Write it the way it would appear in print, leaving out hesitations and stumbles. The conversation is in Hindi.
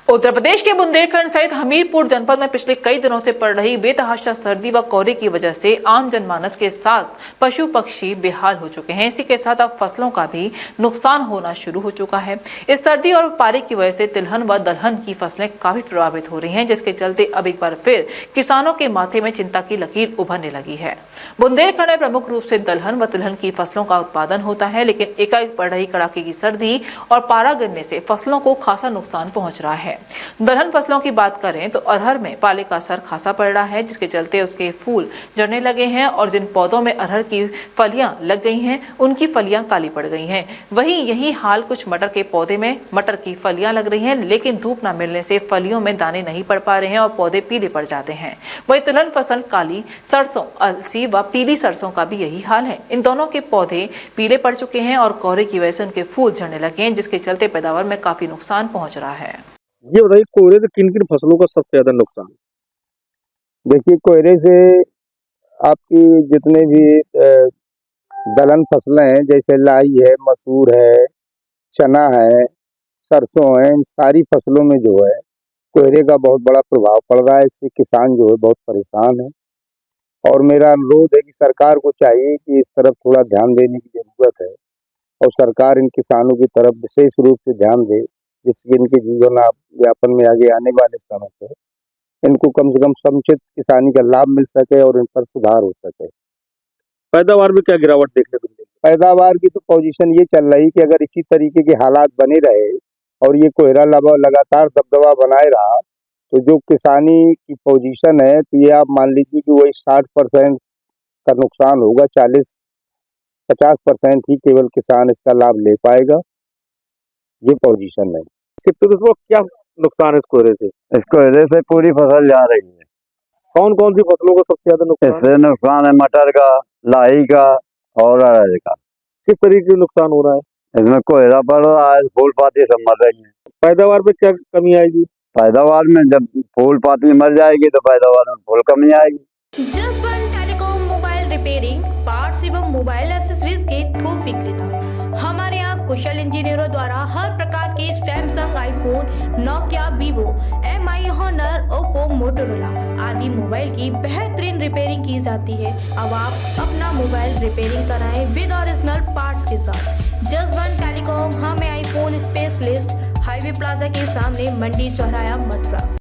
उत्तर प्रदेश के बुंदेलखंड सहित हमीरपुर जनपद में पिछले कई दिनों से पड़ रही बेतहाशा सर्दी व कोहरे की वजह से आम जनमानस के साथ पशु पक्षी बेहाल हो चुके हैं। इसी के साथ अब फसलों का भी नुकसान होना शुरू हो चुका है। इस सर्दी और पारे की वजह से तिलहन व दलहन की फसलें काफी प्रभावित हो रही हैं, जिसके चलते अब एक बार फिर किसानों के माथे में चिंता की लकीर उभरने लगी है। बुंदेलखंड में प्रमुख रूप से दलहन व तिलहन की फसलों का उत्पादन होता है, लेकिन एकाएक पड़ रही कड़ाके की सर्दी और पारा गिरने से फसलों को खासा नुकसान पहुंच रहा है। दलहन फसलों की बात करें तो अरहर में पाले का असर खासा पड़ रहा है, जिसके चलते उसके फूल झड़ने लगे हैं और जिन पौधों में अरहर की फलियां लग गई हैं उनकी फलियां काली पड़ गई हैं। वहीं यही हाल कुछ मटर के पौधे में मटर की फलियां लग रही हैं, लेकिन धूप न मिलने से फलियों में दाने नहीं पड़ पा रहे हैं और पौधे पीले पड़ जाते हैं। वही तिलहन फसल काली सरसों, अलसी व पीली सरसों का भी यही हाल है। इन दोनों के पौधे पीले पड़ चुके हैं और कोहरे की वजह से उनके फूल झड़ने लगे हैं, जिसके चलते पैदावार में काफी नुकसान पहुंच रहा है। ये बताइए, कोहरे से किन किन फसलों का सबसे ज्यादा नुकसान? देखिए, कोहरे से आपकी जितने भी दलहन फसलें हैं, जैसे लाई है, मसूर है, चना है, सरसों है, इन सारी फसलों में जो है कोहरे का बहुत बड़ा प्रभाव पड़ रहा है। इससे किसान जो है बहुत परेशान है और मेरा अनुरोध है कि सरकार को चाहिए कि इस तरफ थोड़ा ध्यान देने की जरूरत है और सरकार इन किसानों की तरफ विशेष रूप से ध्यान दे, जिससे इनके जीवन यापन में आगे आने वाले समय पे इनको कम से कम समुचित किसानी का लाभ मिल सके और इन पर सुधार हो सके। पैदावार में क्या गिरावट देखने को मिलेगी? पैदावार की तो पोजीशन ये चल रही कि अगर इसी तरीके के हालात बने रहे और ये कोहरा लगातार दबदबा बनाए रहा तो जो किसानी की पोजीशन है, तो ये आप मान लीजिए कि वही 60% का नुकसान होगा, 40-50% ही केवल किसान इसका लाभ ले पाएगा। ये पोजीशन है। तो क्या नुकसान है इस कोहरे से? इस कोहरे से पूरी फसल जा रही है। कौन कौन सी फसलों को सबसे ज्यादा नुकसान? इससे नुकसान है मटर का, लाई का और अरहर का। किस तरीके से नुकसान हो रहा है? इसमें कोहरा पड़ रहा है, फूल पाती सब मर रही है। पैदावार में क्या कमी आएगी? पैदावार में जब फूल पाती मर जाएगी तो पैदावार में फूल कमी आएगी। Jaswant telecom mobile repairing, parts एवं मोबाइल एक्सेसरीज के थोक विक्रेता। हमारे यहाँ कुशल इंजीनियरों द्वारा हर प्रकार के Samsung, iPhone, Nokia, Vivo, Mi, Honor, Oppo, Motorola आदि मोबाइल की बेहतरीन रिपेयरिंग की जाती है। अब आप अपना मोबाइल रिपेयरिंग कराएं विद ओरिजिनल पार्ट्स के साथ। जसवंत टेलीकॉम, हमें आईफोन स्पेशलिस्ट, हाईवे प्लाजा के सामने, मंडी चौराया, मथुरा।